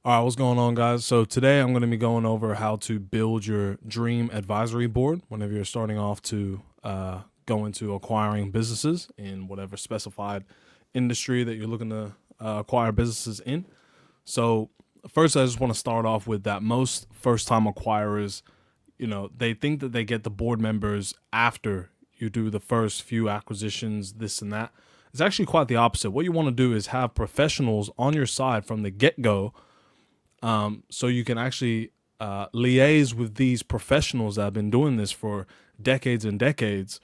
All right, what's going on, guys? So today I'm going to be going over how to build your dream advisory board whenever you're starting off to go into acquiring businesses in whatever specified industry that you're looking to acquire businesses in. So first, I just want to start off with that most first-time acquirers, they think that they get the board members after you do the first few acquisitions, this and that. It's actually quite the opposite. What you want to do is have professionals on your side from the get-go, so you can actually liaise with these professionals that have been doing this for decades and decades.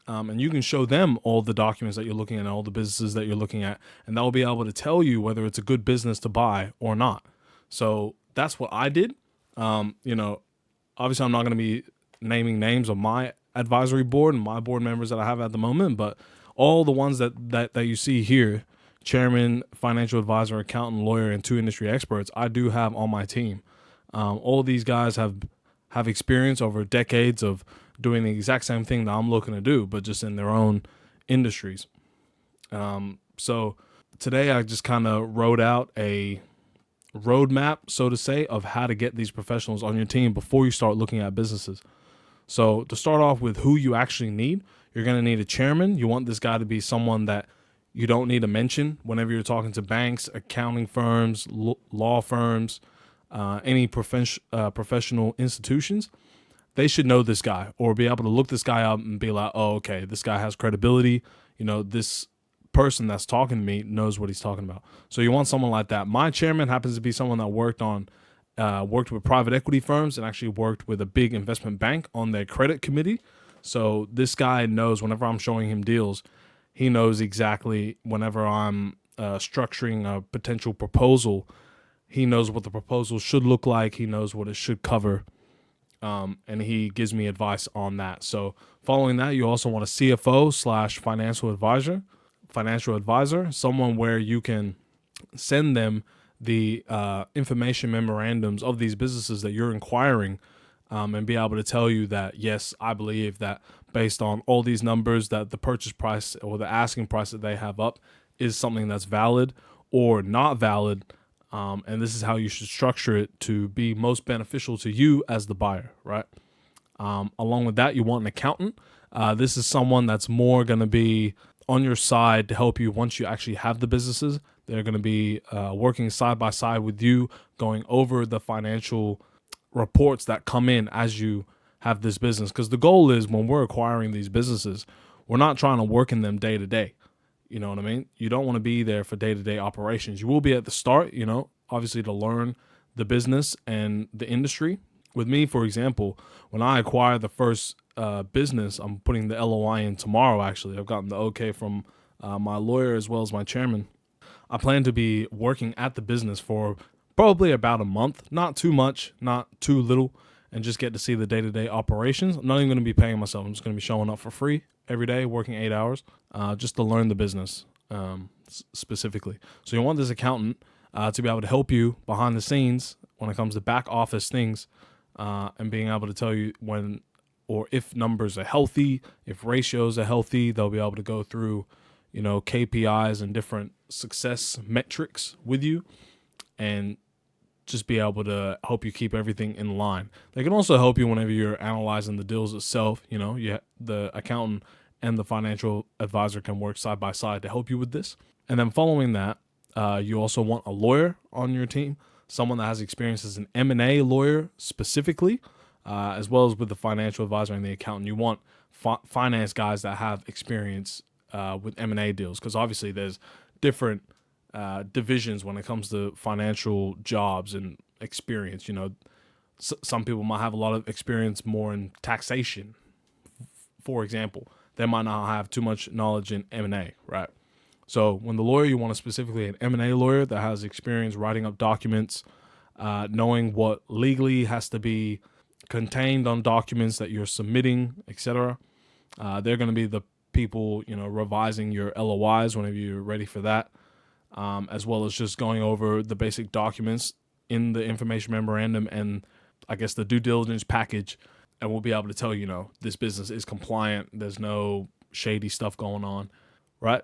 And you can show them all the documents that you're looking at, all the businesses that you're looking at, and they'll be able to tell you whether it's a good business to buy or not. So that's what I did. Obviously, I'm not going to be naming names of my advisory board and my board members that I have at the moment, but all the ones that you see here, chairman, financial advisor, accountant, lawyer, and 2 industry experts, I do have on my team. All of these guys have experience over decades of doing the exact same thing that I'm looking to do, but just in their own industries. So today I just kind of wrote out a roadmap, so to say, of how to get these professionals on your team before you start looking at businesses. So to start off with who you actually need, you're going to need a chairman. You want this guy to be someone that you don't need to mention whenever you're talking to banks, accounting firms, law firms, any professional institutions. They should know this guy or be able to look this guy up and be like, oh, okay, this guy has credibility. This person that's talking to me knows what he's talking about. So you want someone like that. My chairman happens to be someone that worked with private equity firms and actually worked with a big investment bank on their credit committee. So this guy knows whenever I'm showing him deals, he knows exactly whenever I'm structuring a potential proposal, he knows what the proposal should look like. He knows what it should cover. And he gives me advice on that. So following that, you also want a CFO/financial advisor, someone where you can send them the information memorandums of these businesses that you're inquiring, and be able to tell you that, yes, I believe that based on all these numbers that the purchase price or the asking price that they have up is something that's valid or not valid. And this is how you should structure it to be most beneficial to you as the buyer, right? Along with that, you want an accountant. This is someone that's more going to be on your side to help you once you actually have the businesses. They're going to be working side by side with you, going over the financial reports that come in as you have this business. Because the goal is when we're acquiring these businesses, we're not trying to work in them day to day. You know what I mean? You don't want to be there for day-to-day operations. You will be at the start, obviously to learn the business and the industry. With me, for example, when I acquire the first business, I'm putting the LOI in tomorrow, actually. I've gotten the okay from my lawyer as well as my chairman. I plan to be working at the business for probably about a month, not too much, not too little, and just get to see the day-to-day operations. I'm not even going to be paying myself. I'm just going to be showing up for free every day, working 8 hours, just to learn the business specifically. So you want this accountant to be able to help you behind the scenes when it comes to back office things, and being able to tell you when or if numbers are healthy, if ratios are healthy. They'll be able to go through, KPIs and different success metrics with you and just be able to help you keep everything in line. They can also help you whenever you're analyzing the deals itself. The accountant and the financial advisor can work side by side to help you with this. And then following that, you also want a lawyer on your team, someone that has experience as an M&A lawyer specifically, as well as with the financial advisor and the accountant. You want finance guys that have experience with M&A deals, because obviously there's different divisions when it comes to financial jobs and experience. Some people might have a lot of experience more in taxation, for example. They might not have too much knowledge in M&A, right? So when the lawyer, you want specifically an M&A lawyer that has experience writing up documents, knowing what legally has to be contained on documents that you're submitting, etc. They're going to be the people, revising your LOIs whenever you're ready for that, as well as just going over the basic documents in the information memorandum and I guess the due diligence package. And we'll be able to tell this business is compliant. There's no shady stuff going on, right?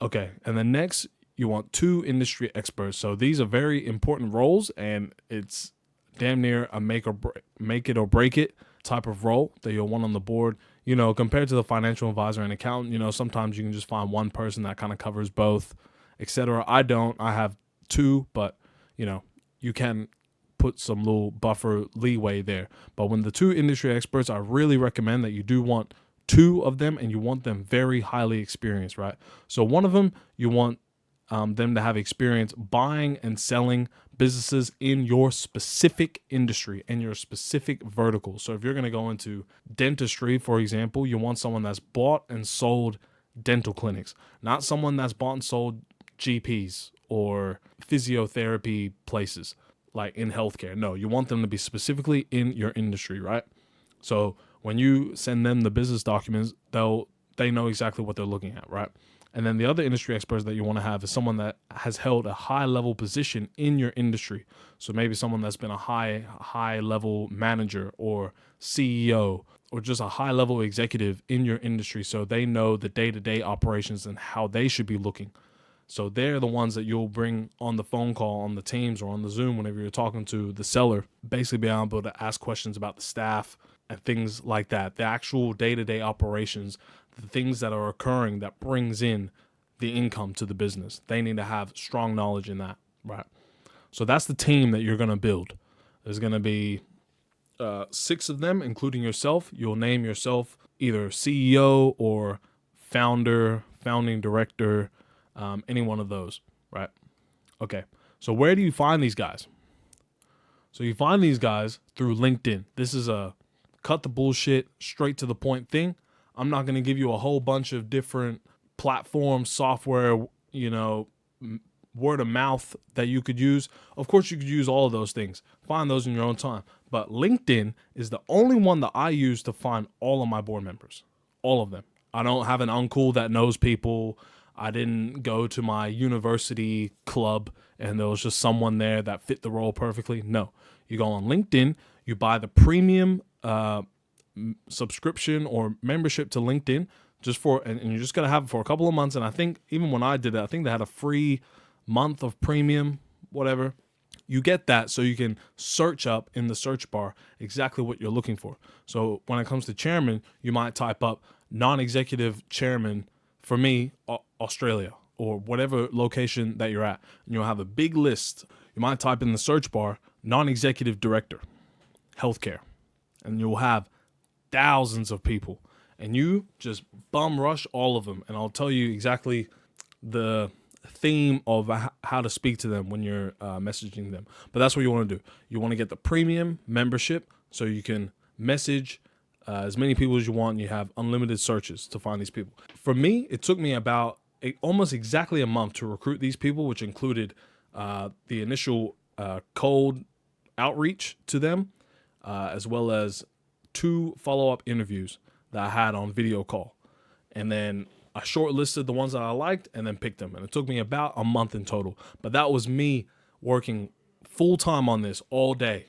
Okay. And then next, you want 2 industry experts. So these are very important roles, and it's damn near a make it or break it type of role that you'll want on the board. Compared to the financial advisor and accountant, sometimes you can just find one person that kind of covers both, etc. I have 2, but you can put some little buffer leeway there. But when the 2 industry experts, I really recommend that you do want 2 of them, and you want them very highly experienced, right? So one of them, you want them to have experience buying and selling businesses in your specific industry and your specific vertical. So if you're going to go into dentistry, for example, you want someone that's bought and sold dental clinics, not someone that's bought and sold GPs or physiotherapy places like in healthcare. No, you want them to be specifically in your industry, right? So when you send them the business documents, they know exactly what they're looking at, right? And then the other industry experts that you want to have is someone that has held a high level position in your industry. So maybe someone that's been a high level manager or CEO or just a high level executive in your industry. So they know the day-to-day operations and how they should be looking. So they're the ones that you'll bring on the phone call, on the Teams or on the Zoom whenever you're talking to the seller, basically be able to ask questions about the staff and things like that. The actual day-to-day operations, the things that are occurring that brings in the income to the business. They need to have strong knowledge in that, right? So that's the team that you're going to build. There's going to be 6 of them, including yourself. You'll name yourself either CEO or founding director, any one of those, right? Okay, so where do you find these guys? So you find these guys through LinkedIn. This is a cut the bullshit, straight to the point thing. I'm not going to give you a whole bunch of different platforms, software, word of mouth that you could use. Of course, you could use all of those things. Find those in your own time. But LinkedIn is the only one that I use to find all of my board members. All of them. I don't have an uncle that knows people. I didn't go to my university club and there was just someone there that fit the role perfectly. No. You go on LinkedIn, you buy the premium subscription or membership to LinkedIn and you're just going to have it for a couple of months. And I think even when I did it, I think they had a free month of premium, whatever. You get that so you can search up in the search bar exactly what you're looking for. So when it comes to chairman, you might type up non-executive chairman, for me, Australia or whatever location that you're at. And you'll have a big list. You might type in the search bar, non-executive director, healthcare. And you'll have thousands of people. And you just bum rush all of them. And I'll tell you exactly the theme of how to speak to them when you're messaging them. But that's what you want to do. You want to get the premium membership so you can message as many people as you want. And you have unlimited searches to find these people. For me, it took me about almost exactly a month to recruit these people, which included the initial cold outreach to them, as well as 2 follow-up interviews that I had on video call. And then I shortlisted the ones that I liked and then picked them. And it took me about a month in total. But that was me working full-time on this all day,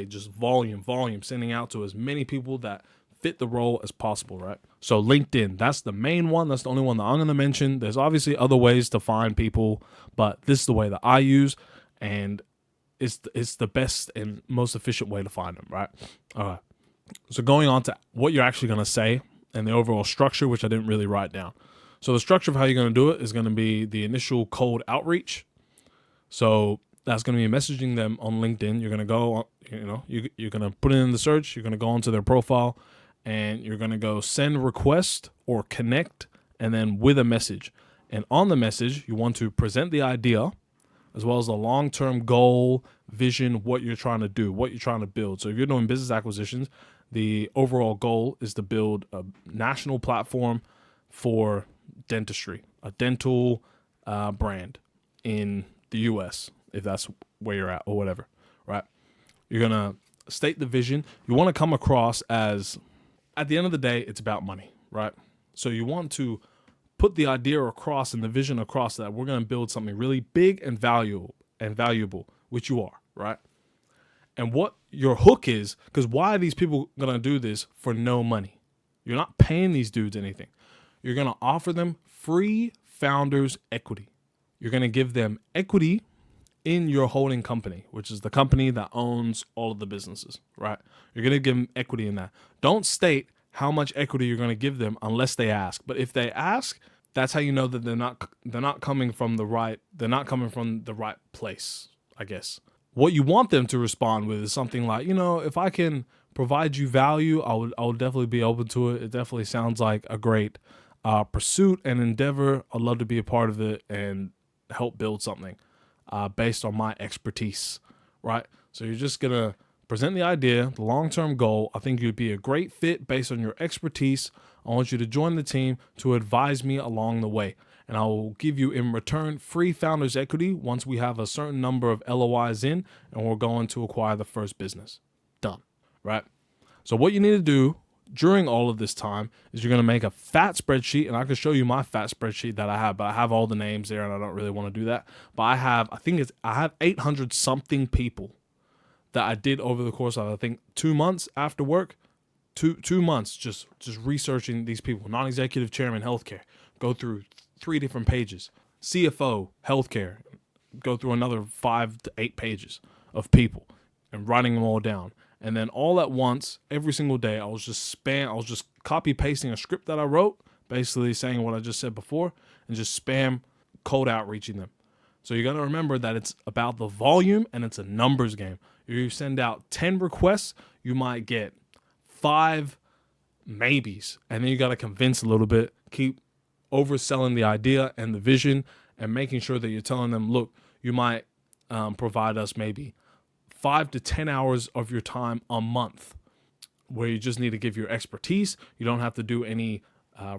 just volume, sending out to as many people that fit the role as possible, right? So LinkedIn, that's the main one. That's the only one that I'm going to mention. There's obviously other ways to find people, but this is the way that I use, and it's the best and most efficient way to find them, right? All right. So going on to what you're actually going to say and the overall structure, which I didn't really write down. So the structure of how you're going to do it is going to be the initial cold outreach. So that's going to be messaging them on LinkedIn. You're going to go, you're going to put it in the search. You're going to go onto their profile and you're going to go send request or connect and then with a message. And on the message, you want to present the idea as well as the long-term goal, vision, what you're trying to do, what you're trying to build. So if you're doing business acquisitions, the overall goal is to build a national platform for dentistry, a dental brand in the US, if that's where you're at or whatever, right? You're going to state the vision. You want to come across as, at the end of the day, it's about money, right? So you want to put the idea across and the vision across that we're going to build something really big and valuable, which you are, right? And what your hook is, because why are these people going to do this for no money? You're not paying these dudes anything. You're going to offer them free founders equity. you're going to give them equity in your holding company, which is the company that owns all of the businesses, right? You're going to give them equity in that. Don't state how much equity you're going to give them unless they ask. But if they ask, that's how you know that they're not coming from the right place, I guess. What you want them to respond with is something like, if I can provide you value, I would definitely be open to it. It definitely sounds like a great pursuit and endeavor. I'd love to be a part of it and help build something based on my expertise, right? So you're just going to present the idea, the long-term goal. I think you'd be a great fit based on your expertise. I want you to join the team to advise me along the way. And I will give you in return free founders equity once we have a certain number of LOIs in and we're going to acquire the first business. Done, right? So what you need to do during all of this time is you're going to make a fat spreadsheet, and I can show you my fat spreadsheet that I have, but I have all the names there and I don't really want to do that. But I have 800 something people that I did over the course of, I think, 2 months after work, 2 months just researching these people. Non-executive chairman, healthcare, go through 3 different pages. CFO, healthcare, go through another 5 to 8 pages of people and writing them all down. And then all at once, every single day, I was just copy pasting a script that I wrote, basically saying what I just said before, and just spam cold outreaching them. So you got to remember that it's about the volume and it's a numbers game. You send out 10 requests, you might get 5 maybes, and then you got to convince a little bit, keep overselling the idea and the vision, and making sure that you're telling them, look, you might provide us maybe 5 to 10 hours of your time a month, where you just need to give your expertise. You don't have to do any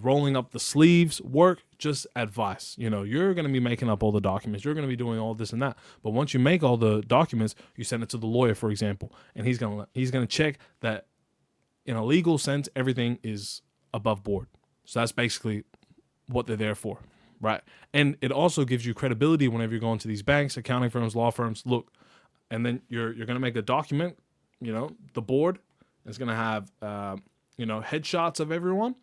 rolling up the sleeves work, just advice. You're going to be making up all the documents. You're going to be doing all this and that. But once you make all the documents, you send it to the lawyer, for example, and he's going to check that in a legal sense, everything is above board. So that's basically what they're there for, right? And it also gives you credibility whenever you're going to these banks, accounting firms, law firms. Look, and then you're going to make a document, the board is going to have, headshots of everyone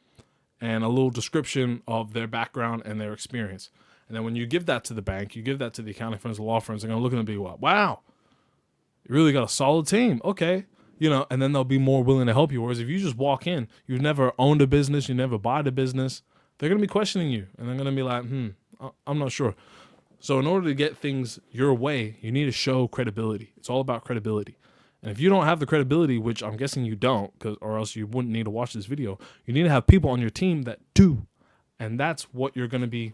and a little description of their background and their experience. And then when you give that to the bank, you give that to the accounting firms, the law firms, they're going to look at it and be, wow, you really got a solid team. Okay. And then they'll be more willing to help you. Whereas if you just walk in, you've never owned a business, you never bought a business, they're going to be questioning you. And they're going to be like, I'm not sure. So in order to get things your way, you need to show credibility. It's all about credibility. And if you don't have the credibility, which I'm guessing you don't, or else you wouldn't need to watch this video, you need to have people on your team that do. And that's what you're going to be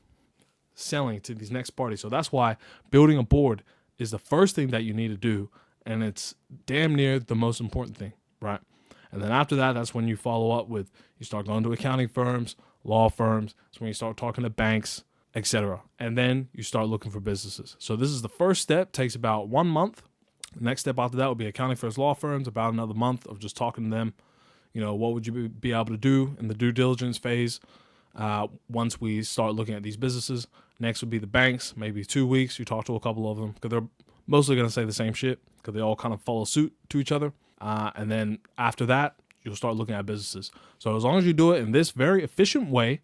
selling to these next parties. So that's why building a board is the first thing that you need to do. And it's damn near the most important thing, right? And then after that, that's when you follow up with, you start going to accounting firms, law firms. That's when you start talking to banks, etc. And then you start looking for businesses. So this is the first step, takes about 1 month. The next step after that would be accounting firms, law firms, about another month of just talking to them. What would you be able to do in the due diligence phase once we start looking at these businesses. Next would be the banks, maybe 2 weeks. You talk to a couple of them because they're mostly going to say the same shit because they all kind of follow suit to each other. And then after that, you'll start looking at businesses. So as long as you do it in this very efficient way,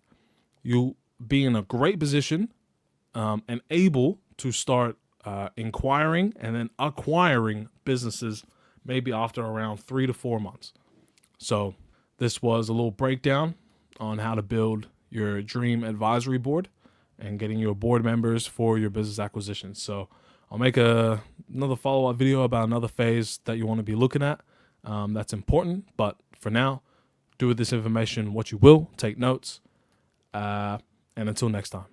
you'll be in a great position and able to start inquiring and then acquiring businesses maybe after around 3 to 4 months. So this was a little breakdown on how to build your dream advisory board and getting your board members for your business acquisitions. So I'll make another follow-up video about another phase that you want to be looking at. That's important, but for now, do with this information what you will, take notes, and until next time.